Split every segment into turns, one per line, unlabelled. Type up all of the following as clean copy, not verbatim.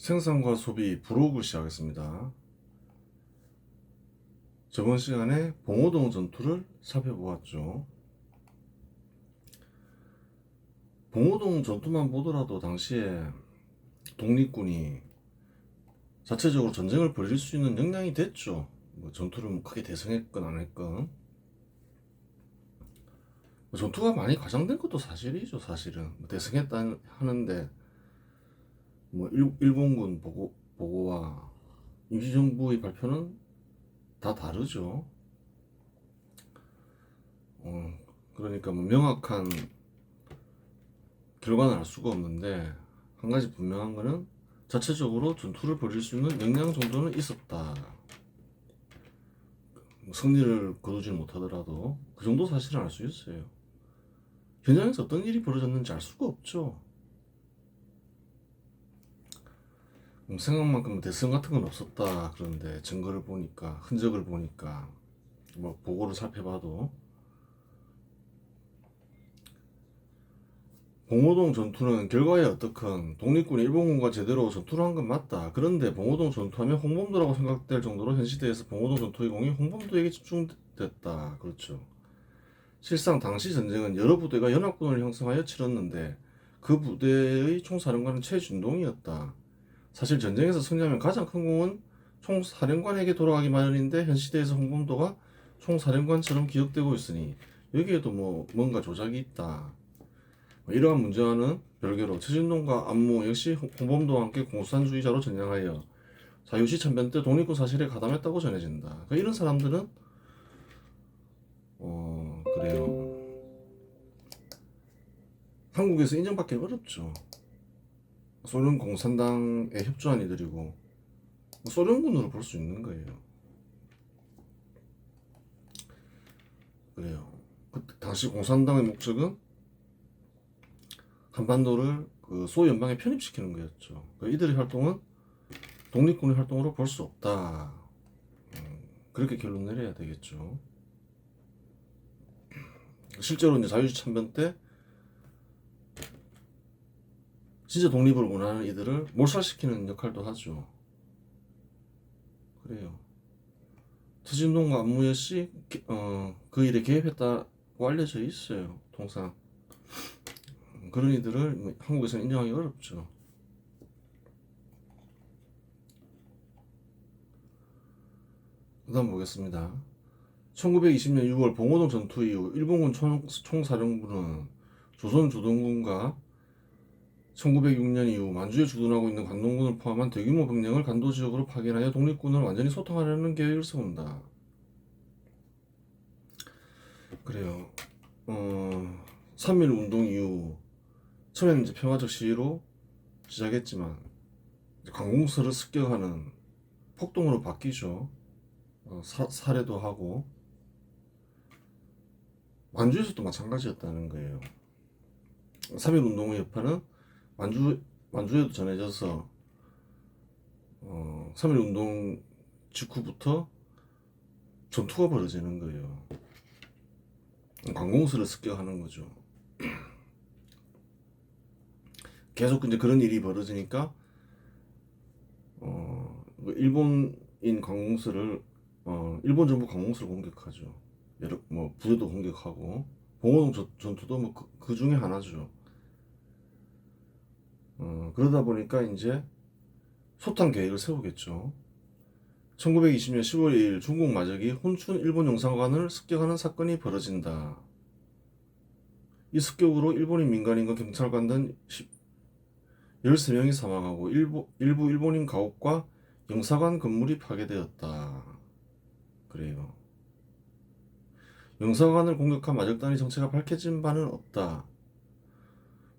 생산과 소비 브로그 시작하겠습니다. 저번 시간에 봉오동 전투를 살펴보았죠. 봉오동 전투만 보더라도 당시에 독립군이 자체적으로 전쟁을 벌일 수 있는 역량이 됐죠. 뭐 전투를 크게 대성했건 안 했건 전투가 많이 과장된 것도 사실이죠. 사실은 대성했다 하는데 뭐 일본군 보고와 임시정부의 발표는 다 다르죠. 그러니까 뭐 명확한 결과는 알 수가 없는데 한 가지 분명한 거는 자체적으로 전투를 벌일 수 있는 역량 정도는 있었다. 승리를 거두지는 못하더라도 그 정도 사실은 알 수 있어요. 현장에서 어떤 일이 벌어졌는지 알 수가 없죠. 생각만큼 대성 같은 건 없었다 그러는데 증거를 보니까, 흔적을 보니까, 뭐 보고를 살펴봐도 봉오동 전투는 결과에 어떻건 독립군이 일본군과 제대로 전투를 한 건 맞다. 그런데 봉오동 전투하면 홍범도라고 생각될 정도로 현 시대에서 봉오동 전투의 공이 홍범도에게 집중됐다. 그렇죠. 실상 당시 전쟁은 여러 부대가 연합군을 형성하여 치렀는데 그 부대의 총사령관은 최준동이었다. 사실 전쟁에서 승리하면 가장 큰 공은 총사령관에게 돌아가기 마련인데 현 시대에서 홍범도가 총사령관처럼 기억되고 있으니 여기에도 뭔가 조작이 있다. 이러한 문제와는 별개로 최진동과 안무 역시 홍범도와 함께 공산주의자로 전향하여 자유시 참변 때 독립군 사실에 가담했다고 전해진다. 그러니까 이런 사람들은 그래요. 한국에서 인정받기 어렵죠. 소련 공산당에 협조한 이들이고 소련군으로 볼 수 있는 거예요. 그래요. 당시 공산당의 목적은 한반도를 그 소연방에 편입시키는 거였죠. 이들의 활동은 독립군의 활동으로 볼 수 없다. 그렇게 결론 내려야 되겠죠. 실제로 이제 자유시 참변 때 진짜 독립을 원하는 이들을 몰살시키는 역할도 하죠. 그래요. 최진동과 안무여 씨, 그 일에 개입했다고 알려져 있어요. 통상. 그런 이들을 한국에서는 인정하기 어렵죠. 그 다음 보겠습니다. 1920년 6월 봉오동 전투 이후 일본군 총사령부는 조선 조동군과 1906년 이후 만주에 주둔하고 있는 관동군을 포함한 대규모 병력을 간도 지역으로 파견하여 독립군을 완전히 소탕하려는 계획을 세운다. 그래요. 3.1 운동 이후 처음에는 이제 평화적 시위로 시작했지만 관공서를 습격하는 폭동으로 바뀌죠. 살해도 하고 만주에서도 마찬가지였다는 거예요. 3.1 운동의 여파는 만주에도 전해져서 3.1 운동 직후부터 전투가 벌어지는 거예요. 관공서를 습격하는 거죠. 계속 이제 그런 일이 벌어지니까 일본인 관공서를 일본 정부 관공서를 공격하죠. 여러 부대도 공격하고 봉오동 전투도 그 중에 하나죠. 그러다 보니까 이제 소탕 계획을 세우겠죠. 1920년 10월 2일 중국 마적이 혼춘 일본 영사관을 습격하는 사건이 벌어진다. 이 습격으로 일본인 민간인과 경찰관 등 13명이 사망하고 일부 일본인 가옥과 영사관 건물이 파괴되었다. 그래요. 영사관을 공격한 마적단의 정체가 밝혀진 바는 없다.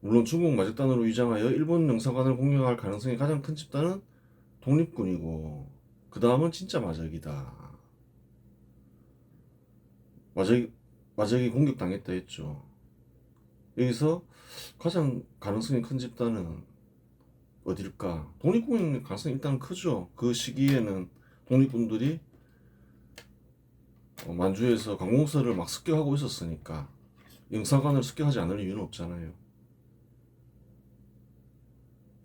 물론 중국 마적단으로 위장하여 일본 영사관을 공격할 가능성이 가장 큰 집단은 독립군이고 그 다음은 진짜 마적이다. 마적이 공격당했다 했죠. 여기서 가장 가능성이 큰 집단은 어딜까? 독립군의 가능성이 일단 크죠. 그 시기에는 독립군들이 만주에서 관공서를 막 습격하고 있었으니까 영사관을 습격하지 않을 이유는 없잖아요.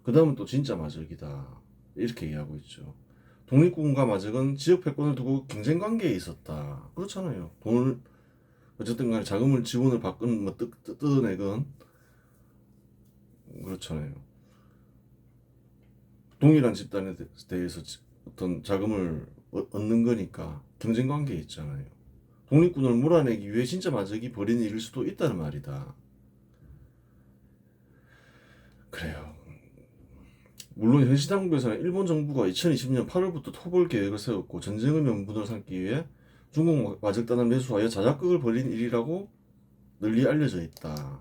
그 다음은 또 진짜 마적이다. 이렇게 얘기하고 있죠. 독립군과 마적은 지역 패권을 두고 경쟁 관계에 있었다. 그렇잖아요. 돈을 어쨌든 간에 자금을 지원을 받건 뭐 뜯어내건 그렇잖아요. 동일한 집단에 대해서 어떤 자금을 얻는 거니까 경쟁 관계에 있잖아요. 독립군을 몰아내기 위해 진짜 마적이 벌인 일일 수도 있다는 말이다. 그래요. 물론 현시 당국에서는 일본 정부가 2020년 8월부터 토벌 계획을 세웠고 전쟁의 명분을 삼기 위해 중국 마적단을 매수하여 자작극을 벌인 일이라고 널리 알려져 있다.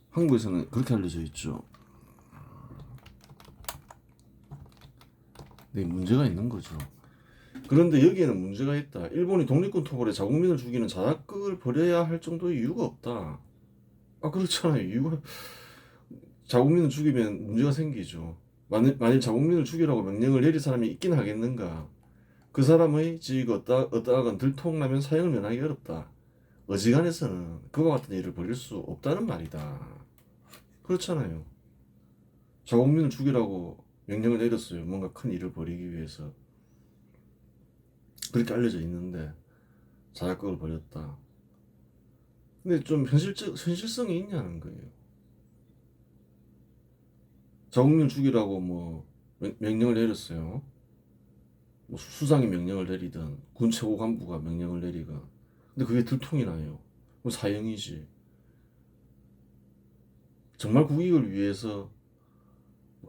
한국에서는 그렇게 알려져 있죠. 네, 문제가 있는 거죠. 그런데 여기에는 문제가 있다. 일본이 독립군 토벌에 자국민을 죽이는 자작극을 벌여야 할 정도의 이유가 없다. 아, 그렇잖아요. 이유가 자국민을 죽이면 문제가 생기죠. 만일 자국민을 죽이라고 명령을 내릴 사람이 있긴 하겠는가? 그 사람의 지위가 어떠하건 들통나면 사형을 면하기 어렵다. 어지간해서는 그와 같은 일을 벌일 수 없다는 말이다. 그렇잖아요. 자국민을 죽이라고 명령을 내렸어요. 뭔가 큰 일을 벌이기 위해서. 그렇게 알려져 있는데 자작극을 벌였다. 근데 좀 현실성이 있냐는 거예요. 자국민을 죽이라고 뭐 명령을 내렸어요. 뭐 수상이 명령을 내리든 군 최고 간부가 명령을 내리건. 근데 그게 들통이 나요. 뭐 사형이지. 정말 국익을 위해서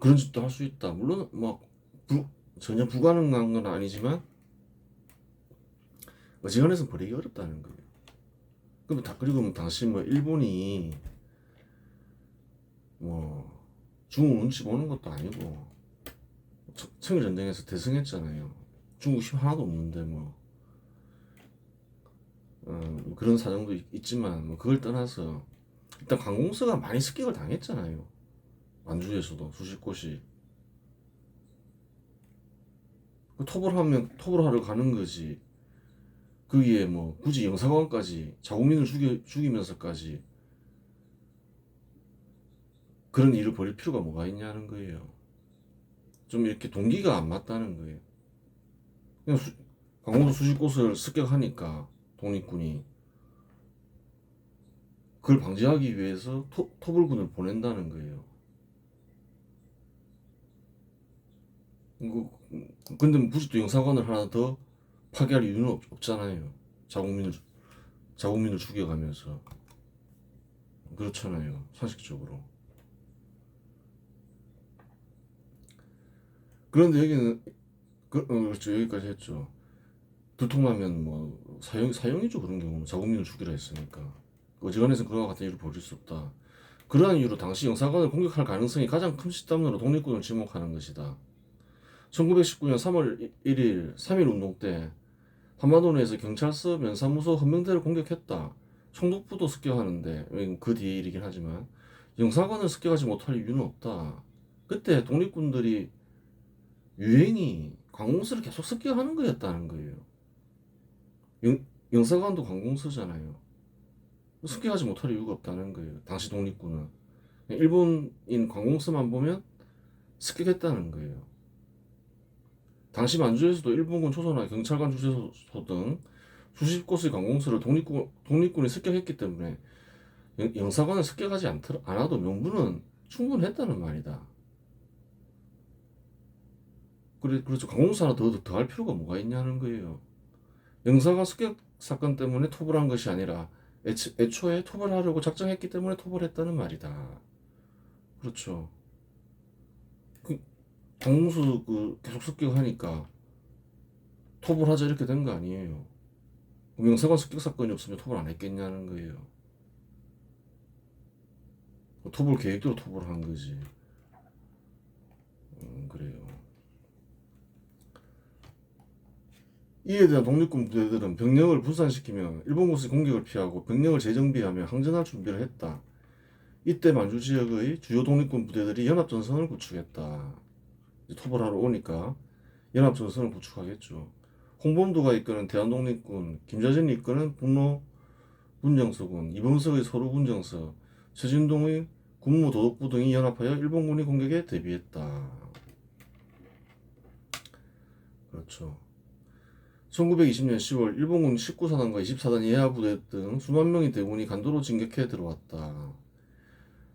그런 짓도 할 수 있다. 물론 뭐 전혀 불가능한 건 아니지만 어지간해서 버리기 어렵다는 거예요. 그리고 당시 뭐 일본이 뭐 중국 눈치 보는 것도 아니고 청일전쟁에서 대승했잖아요. 중국 힘 하나도 없는데 뭐 그런 사정도 있지만 뭐 그걸 떠나서 일단 관공서가 많이 습격을 당했잖아요. 만주에서도 수십 곳이. 토벌하러 가는 거지. 거기에 뭐 굳이 영사관까지 자국민을 죽이면서까지 그런 일을 벌일 필요가 뭐가 있냐는 거예요. 좀 이렇게 동기가 안 맞다는 거예요. 그냥 강원도 수십 곳을 습격하니까 독립군이 그걸 방지하기 위해서 토벌군을 보낸다는 거예요. 근데 굳이 또 영사관을 하나 더 파괴할 이유는 없잖아요. 자국민을 죽여가면서. 그렇잖아요. 상식적으로. 그런데 여기는 그렇죠. 여기까지 했죠. 들통나면 뭐 사형이죠. 그런 경우는 자국민을 죽이라 했으니까. 어지간해서 그와 같은 일을 벌일 수 없다. 그러한 이유로 당시 영사관을 공격할 가능성이 가장 큰 시점으로 독립군을 지목하는 것이다. 1919년 3월 1일 3.1 운동 때 한반도 내에서 경찰서, 면사무소, 헌병대를 공격했다. 총독부도 습격하는데 그 뒤에 일이긴 하지만 영사관을 습격하지 못할 이유는 없다. 그때 독립군들이 유엔이 관공서를 계속 습격하는 거였다는 거예요. 영사관도 관공서잖아요. 습격하지 못할 이유가 없다는 거예요. 당시 독립군은 일본인 관공서만 보면 습격했다는 거예요. 당시 만주에서도 일본군 초소나 경찰관 주재소 등 수십 곳의 관공서를 독립군이 습격했기 때문에 영사관을 습격하지 않아도 명분은 충분했다는 말이다. 그렇죠. 관공서 하나 더 할 필요가 뭐가 있냐는 거예요. 영사관 습격 사건 때문에 토벌한 것이 아니라 애초에 토벌하려고 작정했기 때문에 토벌했다는 말이다. 그렇죠. 관공서 계속 습격하니까 토벌하자 이렇게 된 거 아니에요. 영사관 습격 사건이 없으면 토벌 안 했겠냐는 거예요. 토벌 계획대로 토벌한 거지. 그래요. 이에 대한 독립군 부대들은 병력을 분산시키며 일본군의 공격을 피하고 병력을 재정비하며 항전할 준비를 했다. 이때 만주 지역의 주요 독립군 부대들이 연합전선을 구축했다. 토벌하러 오니까 연합전선을 구축하겠죠. 홍범도가 이끄는 대한독립군, 김자진이 이끄는 분노 군정서군, 이범석의 서루 군정서, 최진동의 군무 도독부 등이 연합하여 일본군의 공격에 대비했다. 그렇죠. 1920년 10월 일본군 19사단과 24단 예하부대 등 수만 명의 대군이 간도로 진격해 들어왔다.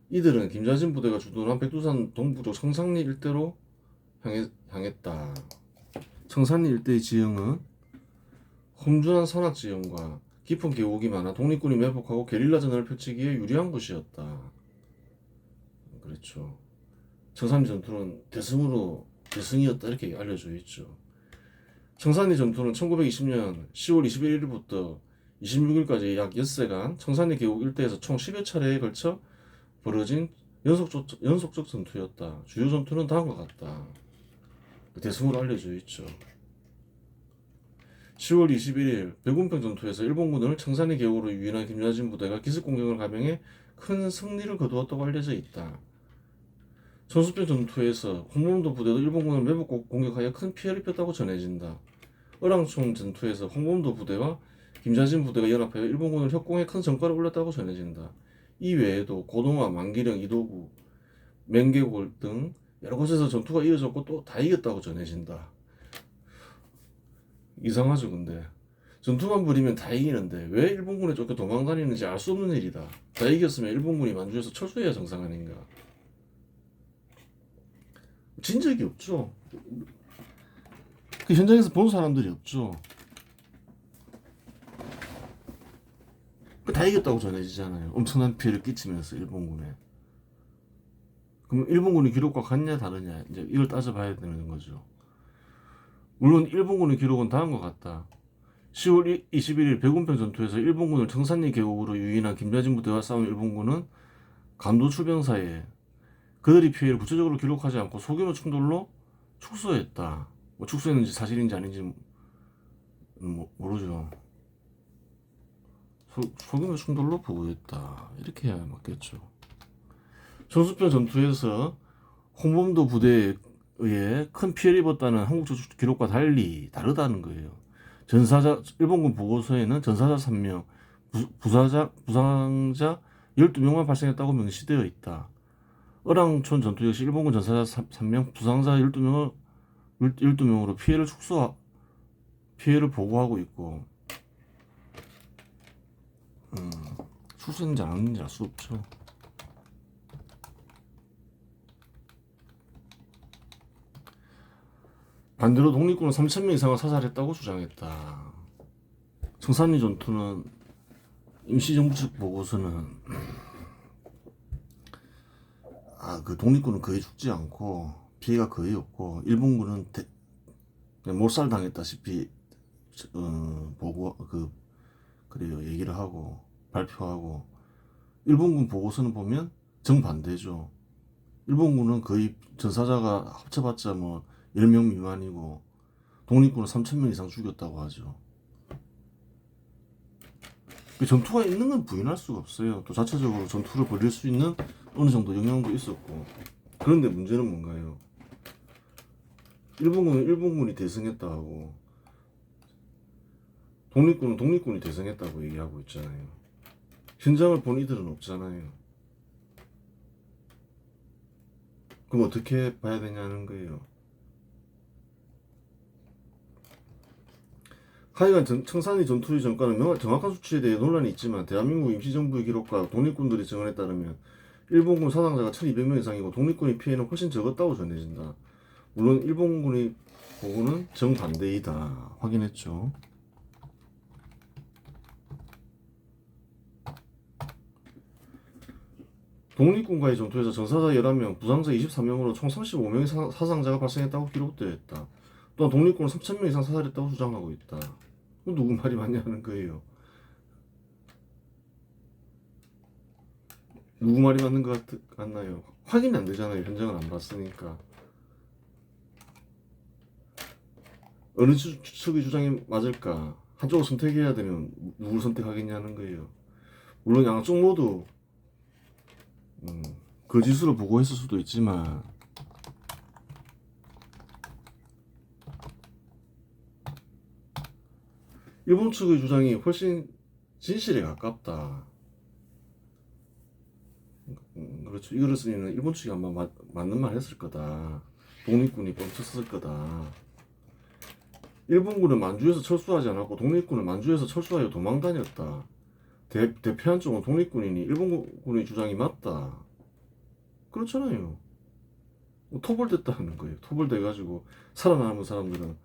이들은 김자진 부대가 주둔한 백두산 동부쪽 청산리 일대로 향했다. 청산리 일대의 지형은 험준한 산악 지형과 깊은 계곡이 많아 독립군이 매복하고 게릴라전을 펼치기에 유리한 곳이었다. 그렇죠. 청산리 전투는 대승이었다 이렇게 알려져 있죠. 청산리 전투는 1920년 10월 21일부터 26일까지 약 6세간 청산리 계곡 일대에서 총 10여 차례에 걸쳐 벌어진 연속적 전투였다. 주요 전투는 다음과 같다. 대승으로 알려져 있죠. 10월 21일 백운평 전투에서 일본군을 청산리 계곡으로 유인한 김자진 부대가 기습 공격을 감행해 큰 승리를 거두었다고 알려져 있다. 천수평 전투에서 홍범도 부대도 일본군을 매복 공격하여 큰 피해를 입혔다고 전해진다. 어랑촌 전투에서 홍범도 부대와 김자진 부대가 연합하여 일본군을 협공해 큰 성과를 올렸다고 전해진다. 이 외에도 고동화, 만기령, 이도구, 맹계골 등 여러 곳에서 전투가 이어졌고 또 다 이겼다고 전해진다. 이상하죠, 근데. 전투만 벌이면 다 이기는데 왜 일본군에 쫓겨 도망다니는지 알 수 없는 일이다. 다 이겼으면 일본군이 만주에서 철수해야 정상 아닌가. 진 적이 없죠. 그 현장에서 본 사람들이 없죠. 다 이겼다고 전해지잖아요. 엄청난 피해를 끼치면서 일본군에. 그럼 일본군의 기록과 같냐 다르냐 이제 이걸 따져봐야 되는 거죠. 물론 일본군의 기록은 다음과 같다. 10월 21일 백운평 전투에서 일본군을 청산리 계곡으로 유인한 김자진 부대와 싸운 일본군은 간도 출병사에 그들이 피해를 구체적으로 기록하지 않고 소규모 충돌로 축소했다. 뭐 축소했는지 사실인지 아닌지 모르죠. 소규모 충돌로 보고했다. 이렇게 해야 맞겠죠. 천수평 전투에서 홍범도 부대에 의해 큰 피해를 입었다는 한국 기록과 달리 다르다는 거예요. 일본군 보고서에는 전사자 3명, 부상자 12명만 발생했다고 명시되어 있다. 어랑촌 전투 역시 일본군 전사자 3명, 부상자 12명으로 피해를 보고하고 있고, 축소했는지 안 했는지 알 수 없죠. 반대로 독립군은 3,000명 이상을 사살했다고 주장했다. 청산리 전투는 임시정부 측 보고서는 그 독립군은 거의 죽지 않고 피해가 거의 없고 일본군은 그냥 몰살당했다시피 그래요 얘기를 하고 발표하고 일본군 보고서는 보면 정반대죠. 일본군은 거의 전사자가 합쳐봤자 뭐 10명 미만이고 독립군은 3,000명 이상 죽였다고 하죠. 전투가 있는 건 부인할 수가 없어요. 또 자체적으로 전투를 벌일 수 있는 어느 정도 영향도 있었고. 그런데 문제는 뭔가요? 일본군은 일본군이 대승했다 하고 독립군은 독립군이 대승했다고 얘기하고 있잖아요. 현장을 본 이들은 없잖아요. 그럼 어떻게 봐야 되냐는 거예요. 하여간 청산리 전투의 전과는 정확한 수치에 대해 논란이 있지만 대한민국 임시정부의 기록과 독립군들의 증언에 따르면 일본군 사상자가 1200명 이상이고 독립군의 피해는 훨씬 적었다고 전해진다. 물론 일본군의 보고는 정반대이다. 확인했죠. 독립군과의 전투에서 전사자 11명, 부상자 23명으로 총 35명의 사상자가 발생했다고 기록되어 있다. 또한 독립군은 3,000명 이상 사살했다고 주장하고 있다. 누구 말이 맞냐는 거예요. 누구 말이 맞는 것 같나요? 확인이 안 되잖아요. 현장을 안 봤으니까. 어느 측의 주장이 맞을까? 한쪽을 선택해야 되면 누굴 선택하겠냐는 거예요. 물론 양쪽 모두 거짓으로 보고했을 수도 있지만 일본 측의 주장이 훨씬 진실에 가깝다. 그렇죠. 이거를 쓰니는 일본 측이 아마 맞는 말 했을 거다. 독립군이 뻥쳤을 거다. 일본군은 만주에서 철수하지 않았고 독립군은 만주에서 철수하여 도망 다녔다. 대표한 쪽은 독립군이니 일본군의 주장이 맞다. 그렇잖아요. 뭐 토벌됐다는 거예요. 토벌돼가지고 살아남은 사람들은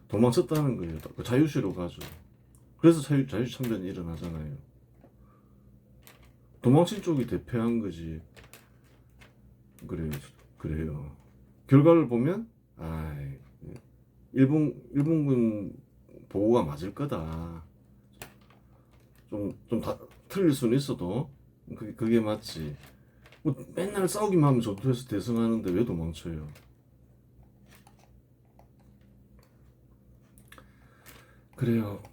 도망쳤다는 거예요. 그 자유시로 가죠. 그래서 자유참변이 일어나잖아요. 도망친 쪽이 대패한 거지. 그래요. 그래요. 결과를 보면, 일본군 보고가 맞을 거다. 틀릴 수는 있어도, 그게 맞지. 뭐 맨날 싸우기만 하면 전투에서 대승하는데 왜 도망쳐요? 그래요.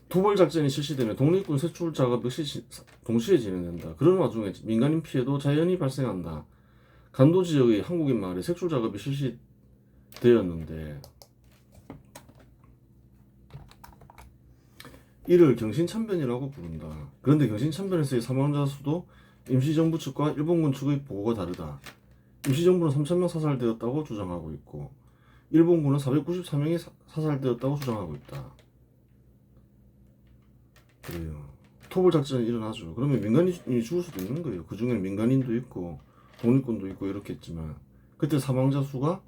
토벌 작전이 실시되면 독립군 색출 작업이 동시에 진행된다. 그런 와중에 민간인 피해도 자연히 발생한다. 간도 지역의 한국인 마을에 색출 작업이 실시되었는데 이를 경신참변이라고 부른다. 그런데 경신참변에서의 사망자 수도 임시정부 측과 일본군 측의 보고가 다르다. 임시정부는 3,000명 사살되었다고 주장하고 있고 일본군은 494명이 사살되었다고 주장하고 있다. 그래요. 토벌 작전이 일어나죠. 그러면 민간인이 죽을 수도 있는 거예요. 그 중에는 민간인도 있고 독립군도 있고 이렇게 했지만 그때 사망자 수가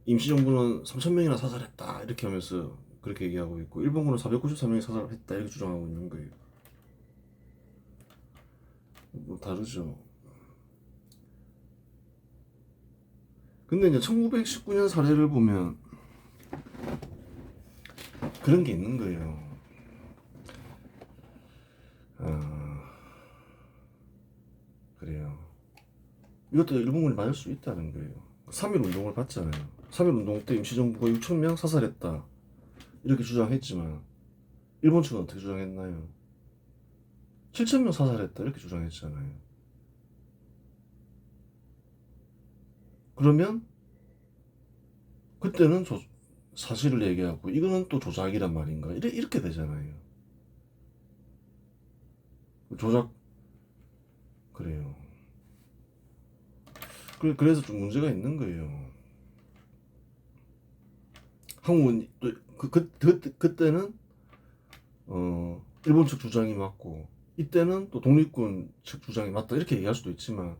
임시정부는 3,000명이나 사살했다 이렇게 하면서 그렇게 얘기하고 있고 일본군은 494명이 사살했다 이렇게 주장하고 있는 거예요. 뭐 다르죠. 근데 이제 1919년 사례를 보면 그런 게 있는 거예요. 그래요. 이것도 일본군이 맞을 수 있다는 거예요. 3.1 운동을 봤잖아요. 3.1 운동 때 임시정부가 6,000명 사살했다 이렇게 주장했지만 일본 측은 어떻게 주장했나요? 7,000명 사살했다 이렇게 주장했잖아요. 그러면 그때는 사실을 얘기하고 이거는 또 조작이란 말인가 이렇게 되잖아요. 조작. 그래요. 그래서 좀 문제가 있는 거예요. 한국은 또 그때는 일본 측 주장이 맞고 이때는 또 독립군 측 주장이 맞다 이렇게 얘기할 수도 있지만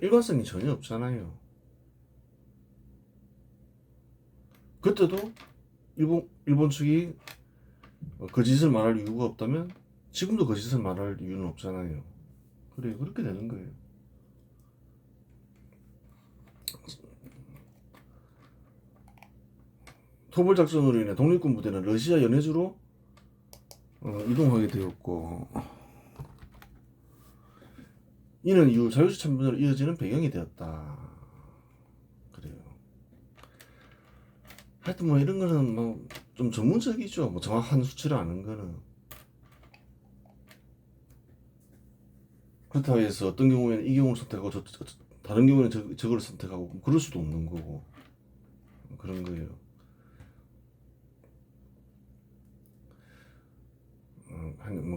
일관성이 전혀 없잖아요. 그때도 일본 측이 거짓을 말할 이유가 없다면 지금도 거짓을 말할 이유는 없잖아요. 그래 그렇게 되는 거예요. 토벌 작전으로 인해 독립군 부대는 러시아 연해주로 이동하게 되었고 이는 이후 자유시 참변으로 이어지는 배경이 되었다. 그래요. 하여튼 뭐 이런 거는 뭐 좀 전문적이죠. 뭐 정확한 수치를 아는 거는. 그렇다고 해서 어떤 경우에는 이 경우를 선택하고 다른 경우에는 저거를 선택하고 그럴 수도 없는 거고 그런 거예요.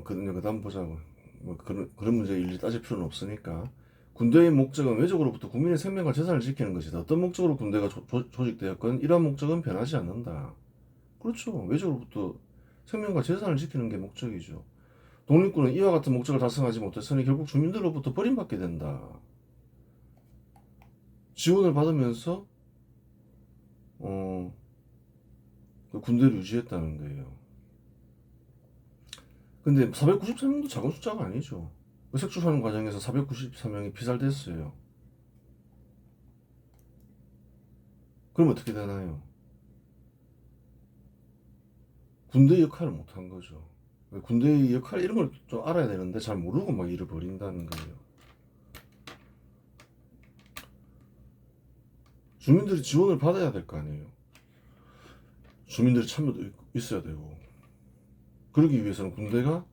그다음 보자고. 뭐 그런 문제 일일이 따질 필요는 없으니까. 군대의 목적은 외적으로부터 국민의 생명과 재산을 지키는 것이다. 어떤 목적으로 군대가 조직되었건 이러한 목적은 변하지 않는다. 그렇죠. 외적으로부터 생명과 재산을 지키는 게 목적이죠. 독립군은 이와 같은 목적을 달성하지 못했으니 결국 주민들로부터 버림받게 된다. 지원을 받으면서 그 군대를 유지했다는 거예요. 근데 494명도 작은 숫자가 아니죠. 색출하는 과정에서 494명이 피살됐어요. 그럼 어떻게 되나요? 군대 역할을 못한 거죠. 군대의 역할 이런 걸 좀 알아야 되는데 잘 모르고 막 일을 벌인다는 거예요. 주민들이 지원을 받아야 될 거 아니에요. 주민들의 참여도 있어야 되고 그러기 위해서는 군대가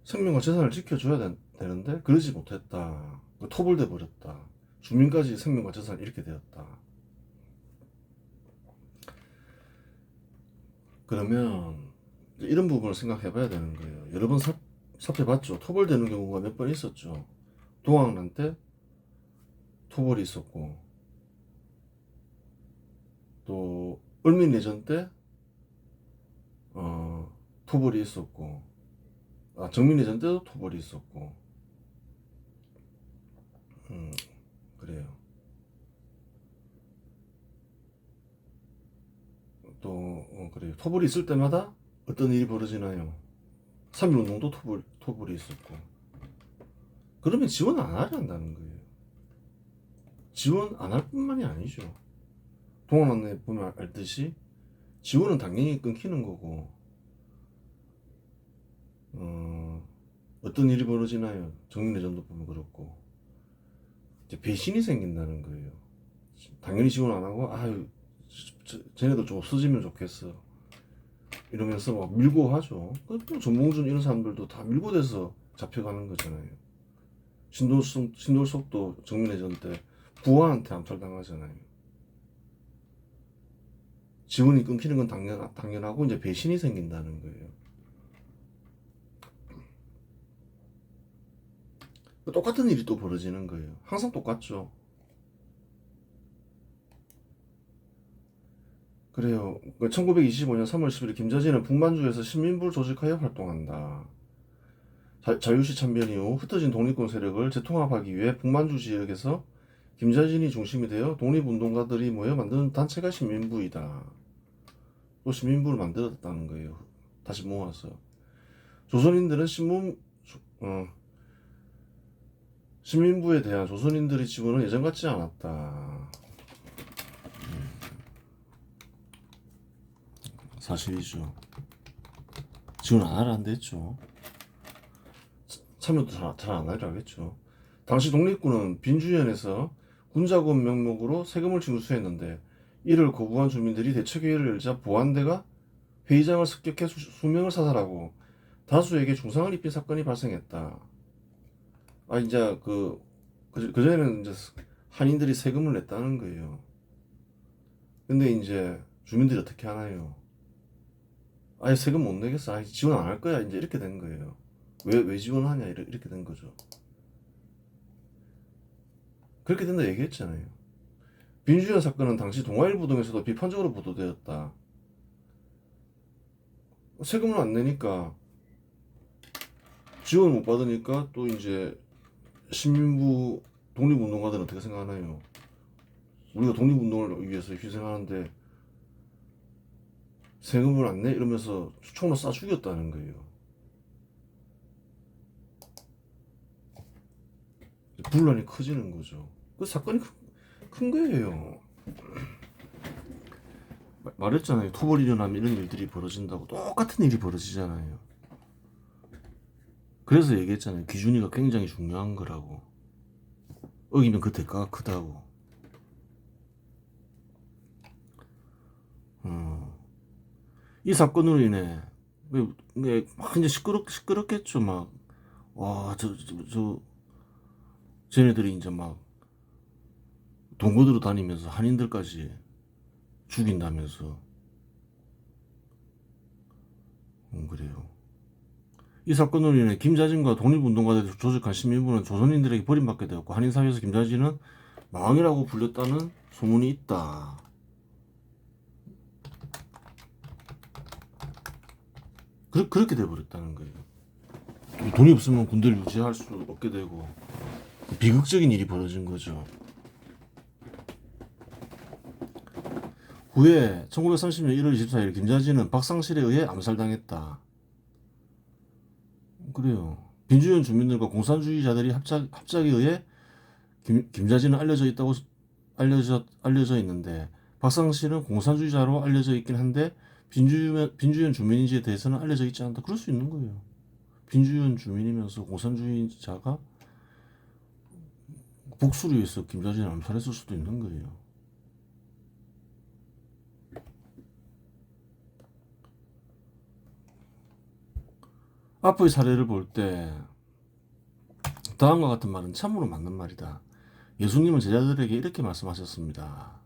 생명과 재산을 지켜줘야 되는데 그러지 못했다. 토벌돼 버렸다. 주민까지 생명과 재산 이렇게 되었다. 그러면 이런 부분을 생각해 봐야 되는 거예요. 여러 번 살펴봤죠. 토벌되는 경우가 몇 번 있었죠. 동학난 때 토벌이 있었고 또 을민내전 때 토벌이 있었고, 정민내전 때도 토벌이 있었고, 그래요. 또 그래요. 토벌이 있을 때마다 어떤 일이 벌어지나요? 3.1운동도 토벌이 있었고. 그러면 지원 안 하려 한다는 거예요. 지원 안 할 뿐만이 아니죠. 동아안에 보면 알듯이 지원은 당연히 끊기는 거고, 어떤 일이 벌어지나요? 정민회전도 보면 그렇고, 이제 배신이 생긴다는 거예요. 당연히 지원 안 하고, 아유, 쟤네들 좀 없어지면 좋겠어. 이러면서 막 밀고 하죠. 또 전봉준 이런 사람들도 다 밀고 돼서 잡혀가는 거잖아요. 신돌석도 정민회전 때 부하한테 암살당하잖아요. 지원이 끊기는 건 당연하고 이제 배신이 생긴다는 거예요. 똑같은 일이 또 벌어지는 거예요. 항상 똑같죠. 그래요. 1925년 3월 10일 김자진은 북만주에서 신민부를 조직하여 활동한다. 자유시 참변 이후 흩어진 독립군 세력을 재통합하기 위해 북만주 지역에서 김자진이 중심이 되어 독립운동가들이 모여 만든 단체가 신민부이다. 또 신민부를 만들었다는 거예요. 다시 모아서. 조선인들은 신민부에 대한 조선인들의 지원은 예전 같지 않았다. 사실이죠. 지원 안 하라 했죠. 참여도 잘 안 하려 하겠죠. 당시 독립군은 빈주연에서 군자금 명목으로 세금을 징수했는데 이를 거부한 주민들이 대책회의를 열자 보안대가 회의장을 습격해 수명을 사살하고 다수에게 중상을 입힌 사건이 발생했다. 이제 그전에는 이제 한인들이 세금을 냈다는 거예요. 근데 이제 주민들이 어떻게 하나요? 아예 세금 못 내겠어. 지원 안 할 거야. 이제 이렇게 된 거예요. 왜 지원하냐? 이렇게 된 거죠. 그렇게 된다 얘기했잖아요. 빈주연 사건은 당시 동아일보 등에서도 비판적으로 보도되었다. 세금을 안 내니까 지원 못 받으니까 또 이제 신민부 독립운동가들은 어떻게 생각하나요? 우리가 독립운동을 위해서 희생하는데 세금을 안 내? 이러면서 총으로 쏴 죽였다는 거예요. 분란이 커지는 거죠. 그 사건이 큰 거예요. 말했잖아요. 토벌이 일어나면 이런 일들이 벌어진다고. 똑같은 일이 벌어지잖아요. 그래서 얘기했잖아요. 기준이가 굉장히 중요한 거라고. 어기면 그 대가가 크다고. 이 사건으로 인해 막 이제 시끄럽겠죠. 막 쟤네들이 이제 막 동거들로 다니면서 한인들까지 죽인다면서. 그래요. 이 사건으로 인해 김자진과 독립운동가들이 조직한 신민부는 조선인들에게 버림받게 되었고 한인사회에서 김자진은 망이라고 불렸다는 소문이 있다. 그렇게 돼버렸다는 거예요. 돈이 없으면 군대를 유지할 수 없게 되고 비극적인 일이 벌어진 거죠. 후에 1930년 1월 24일 김자진은 박상실에 의해 암살당했다. 그래요. 빈주연 주민들과 공산주의자들이 합작에 의해 김자진은 알려져 있는데 박상실은 공산주의자로 알려져 있긴 한데 빈주연 주민인지에 대해서는 알려져 있지 않다. 그럴 수 있는 거예요. 빈주연 주민이면서 공산주의자가 복수를 위해서 김자진을 암살했을 수도 있는 거예요. 앞의 사례를 볼 때 다음과 같은 말은 참으로 맞는 말이다. 예수님은 제자들에게 이렇게 말씀하셨습니다.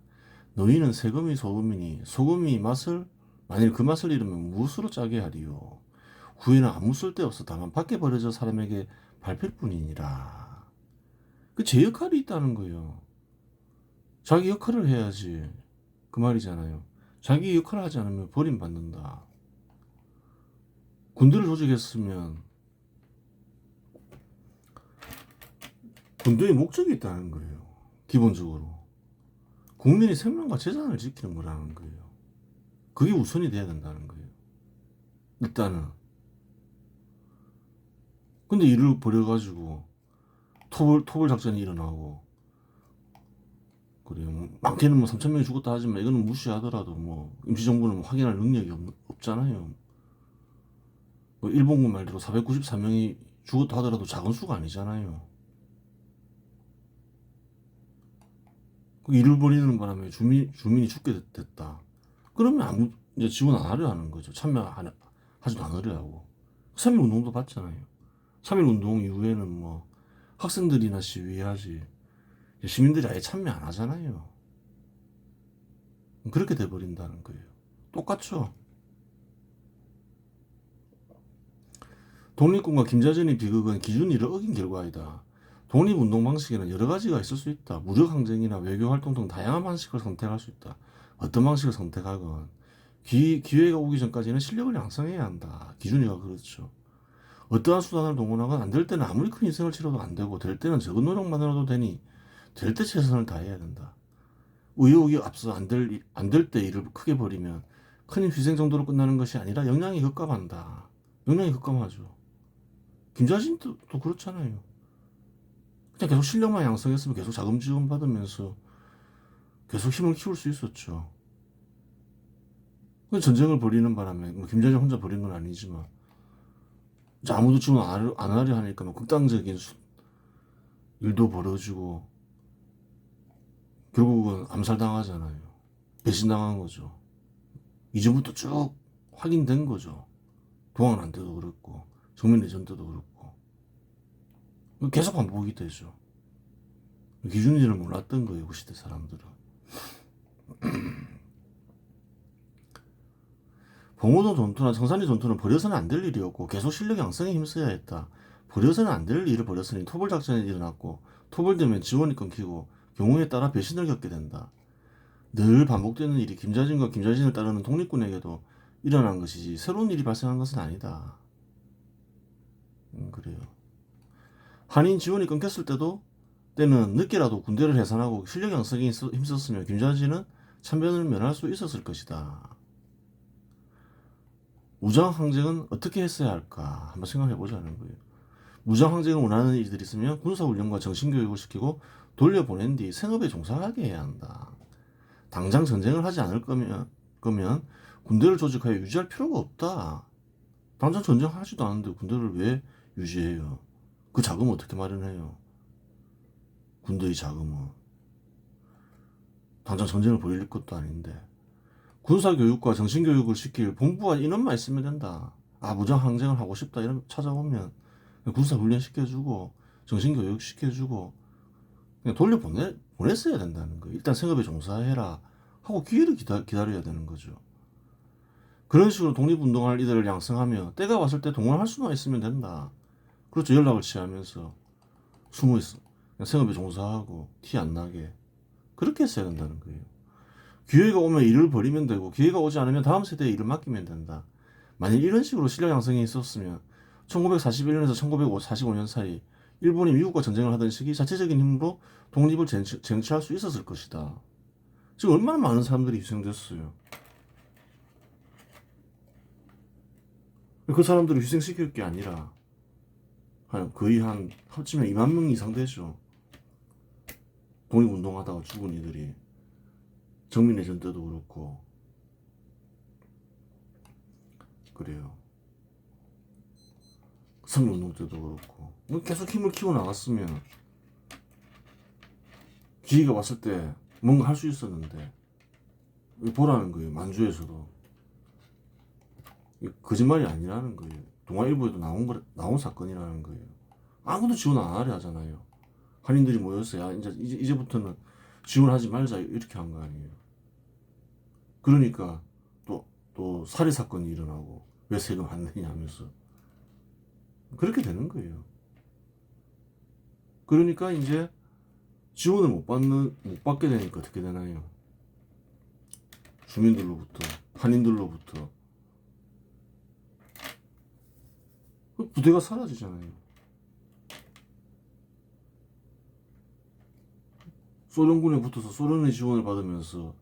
너희는 세금이 소금이니 소금이 만일 그 맛을 잃으면 무엇으로 짜게 하리요. 후에는 아무 쓸데없어 다만 밖에 버려져 사람에게 밟힐 뿐이니라. 제 역할이 있다는 거예요. 자기 역할을 해야지. 그 말이잖아요. 자기 역할을 하지 않으면 버림받는다. 군대를 조직했으면 군대의 목적이 있다는 거예요. 기본적으로 국민의 생명과 재산을 지키는 거라는 거예요. 그게 우선이 돼야 된다는 거예요. 일단은. 근데 이를 버려가지고 토벌 작전이 일어나고, 그래요. 많게는 뭐 3,000명이 죽었다 하지만 이거는 무시하더라도 뭐 임시정부는 뭐 확인할 능력이 없잖아요. 뭐 일본군 말대로 494명이 죽었다 하더라도 작은 수가 아니잖아요. 그 일을 벌이는 바람에 주민이 죽게 됐다. 그러면 이제 지원 안 하려 하는 거죠. 하지도 않으려 하고. 3.1 운동도 봤잖아요. 3.1 운동 이후에는 뭐 학생들이나 시위하지 시민들이 아예 참여 안 하잖아요. 그렇게 돼버린다는 거예요. 똑같죠. 독립군과 김자진의 비극은 기준위를 어긴 결과이다. 독립운동 방식에는 여러 가지가 있을 수 있다. 무력항쟁이나 외교활동 등 다양한 방식을 선택할 수 있다. 어떤 방식을 선택하건 기회가 오기 전까지는 실력을 양성해야 한다. 기준위가 그렇죠. 어떠한 수단을 동원하건 안 될 때는 아무리 큰 희생을 치러도 안 되고, 될 때는 적은 노력만으로도 되니 될 때 최선을 다해야 된다. 의욕이 앞서 안 될 때 일을 크게 벌이면 큰 희생 정도로 끝나는 것이 아니라 영향이 급감한다. 영향이 급감하죠. 김자진도 그렇잖아요. 그냥 계속 실력만 양성했으면 계속 자금 지원 받으면서 계속 힘을 키울 수 있었죠. 전쟁을 벌이는 바람에 뭐 김자진 혼자 벌인 건 아니지만 아무도 지원 안 하려 하니까 뭐 극단적인 일도 벌어지고 결국은 암살당하잖아요. 배신당한 거죠. 이전부터 쭉 확인된 거죠. 동학난 때도 그렇고 정민내전 때도 그렇고 계속 반복이 되죠. 기준인지를 몰랐던 거예요. 그 시대 사람들은. 봉오동 전투나 청산리 전투는 버려서는 안 될 일이었고 계속 실력 양성에 힘써야 했다. 버려서는 안 될 일을 버렸으니 토벌 작전이 일어났고, 토벌되면 지원이 끊기고 경우에 따라 배신을 겪게 된다. 늘 반복되는 일이 김자진과 김자진을 따르는 독립군에게도 일어난 것이지 새로운 일이 발생한 것은 아니다. 그래요. 한인 지원이 끊겼을 때는 늦게라도 군대를 해산하고 실력 양성에 힘썼으면 김자진은 참변을 면할 수 있었을 것이다. 무장항쟁은 어떻게 했어야 할까 한번 생각해 보자는 거예요. 무장항쟁을 원하는 이들이 있으면 군사훈련과 정신교육을 시키고 돌려보낸 뒤 생업에 종사하게 해야 한다. 당장 전쟁을 하지 않을 거면 군대를 조직하여 유지할 필요가 없다. 당장 전쟁하지도 않는데 군대를 왜 유지해요? 그 자금은 어떻게 마련해요? 군대의 자금은 당장 전쟁을 벌일 것도 아닌데. 군사교육과 정신교육을 시킬 본부와 인원만 있으면 된다. 무장항쟁을 하고 싶다 이런 찾아오면 군사훈련 시켜주고 정신교육 시켜주고 그냥 보냈어야 된다는 거예요. 일단 생업에 종사해라 하고 기회를 기다려야 되는 거죠. 그런 식으로 독립운동할 이들을 양성하며 때가 왔을 때 동원할 수만 있으면 된다. 그렇죠. 연락을 취하면서 숨어있어. 그냥 생업에 종사하고 티 안 나게 그렇게 했어야 된다는 거예요. 기회가 오면 일을 벌이면 되고, 기회가 오지 않으면 다음 세대에 일을 맡기면 된다. 만약 이런 식으로 실력 양성이 있었으면 1941년에서 1945년 사이 일본이 미국과 전쟁을 하던 시기 자체적인 힘으로 독립을 쟁취할 수 있었을 것이다. 지금 얼마나 많은 사람들이 희생됐어요. 그 사람들을 희생시킬 게 아니라 거의 합치면 2만 명 이상 되죠. 독립운동하다가 죽은 이들이. 정민내전 때도 그렇고 그래요. 3.1운동 때도 그렇고 계속 힘을 키워나갔으면 기회가 왔을 때 뭔가 할 수 있었는데 보라는 거예요. 만주에서도 거짓말이 아니라는 거예요. 동아일보에도 나온 사건이라는 거예요. 아무도 지원 안 하려 하잖아요. 한인들이 모여서 야 이제부터는 지원하지 말자 이렇게 한 거 아니에요. 그러니까 또 살해 사건이 일어나고 왜 세금 안 내냐 하면서 그렇게 되는 거예요. 그러니까 이제 지원을 못 받게 되니까 어떻게 되나요? 주민들로부터, 한인들로부터 부대가 사라지잖아요. 소련군에 붙어서 소련의 지원을 받으면서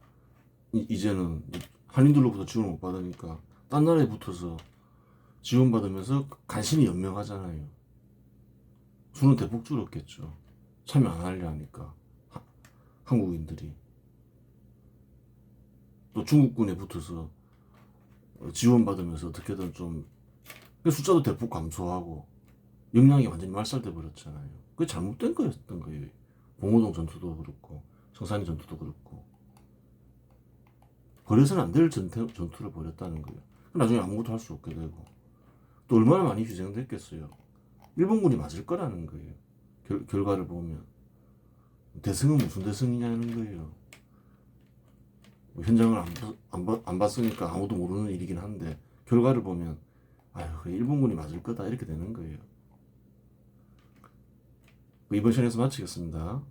이제는 한인들로부터 지원을 못 받으니까 딴 나라에 붙어서 지원받으면서 간신히 연명하잖아요. 수는 대폭 줄었겠죠. 참여 안 하려 하니까 한국인들이. 또 중국군에 붙어서 지원받으면서 어떻게든 좀 숫자도 대폭 감소하고 역량이 완전히 말살돼 버렸잖아요. 그게 잘못된 거였던 거예요. 봉오동 전투도 그렇고 성산리 전투도 그렇고 벌여서는 안 될 전투를 벌였다는 거예요. 나중에 아무것도 할 수 없게 되고 또 얼마나 많이 희생됐겠어요. 일본군이 맞을 거라는 거예요. 결과를 보면 대승은 무슨 대승이냐는 거예요. 뭐 현장을 안 봤으니까 아무도 모르는 일이긴 한데 결과를 보면 아유 일본군이 맞을 거다 이렇게 되는 거예요. 이번 시간에서 마치겠습니다.